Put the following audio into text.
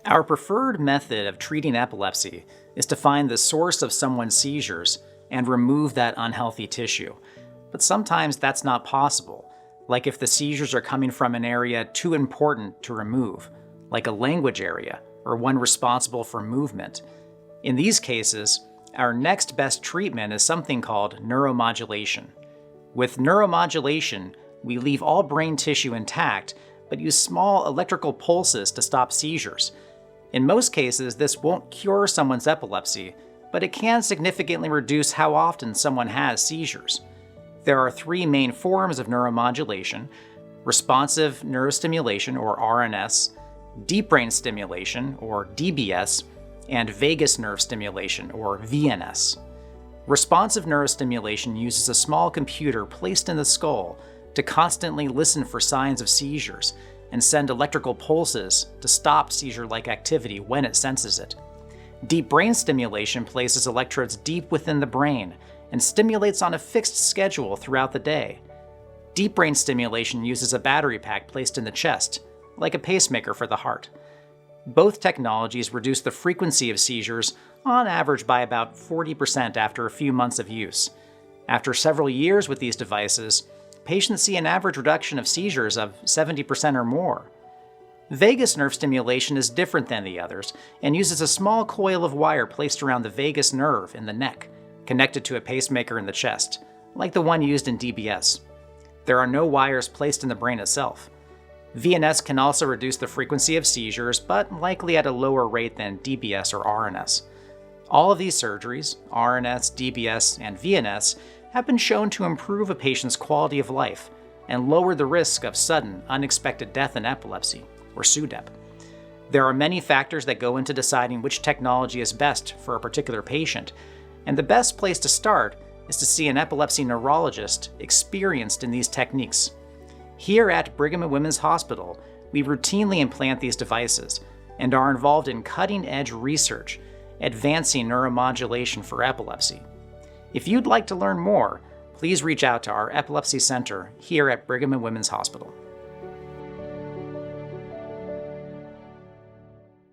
Our preferred method of treating epilepsy is to find the source of someone's seizures and remove that unhealthy tissue. But sometimes that's not possible, like if the seizures are coming from an area too important to remove, like a language area or one responsible for movement. In these cases, our next best treatment is something called neuromodulation. With neuromodulation, we leave all brain tissue intact, but use small electrical pulses to stop seizures. In most cases, this won't cure someone's epilepsy, but it can significantly reduce how often someone has seizures. There are three main forms of neuromodulation: responsive neurostimulation, or RNS, deep brain stimulation, or DBS, and vagus nerve stimulation, or VNS. Responsive neurostimulation uses a small computer placed in the skull to constantly listen for signs of seizures and send electrical pulses to stop seizure-like activity when it senses it. Deep brain stimulation places electrodes deep within the brain and stimulates on a fixed schedule throughout the day. Deep brain stimulation uses a battery pack placed in the chest, like a pacemaker for the heart. Both technologies reduce the frequency of seizures on average by about 40% after a few months of use. After several years with these devices, patients see an average reduction of seizures of 70% or more. Vagus nerve stimulation is different than the others and uses a small coil of wire placed around the vagus nerve in the neck, connected to a pacemaker in the chest, like the one used in DBS. There are no wires placed in the brain itself. VNS can also reduce the frequency of seizures, but likely at a lower rate than DBS or RNS. All of these surgeries, RNS, DBS, and VNS, have been shown to improve a patient's quality of life and lower the risk of sudden, unexpected death in epilepsy, or SUDEP. There are many factors that go into deciding which technology is best for a particular patient, and the best place to start is to see an epilepsy neurologist experienced in these techniques. Here at Brigham and Women's Hospital, we routinely implant these devices and are involved in cutting-edge research, advancing neuromodulation for epilepsy. If you'd like to learn more, please reach out to our Epilepsy Center here at Brigham and Women's Hospital.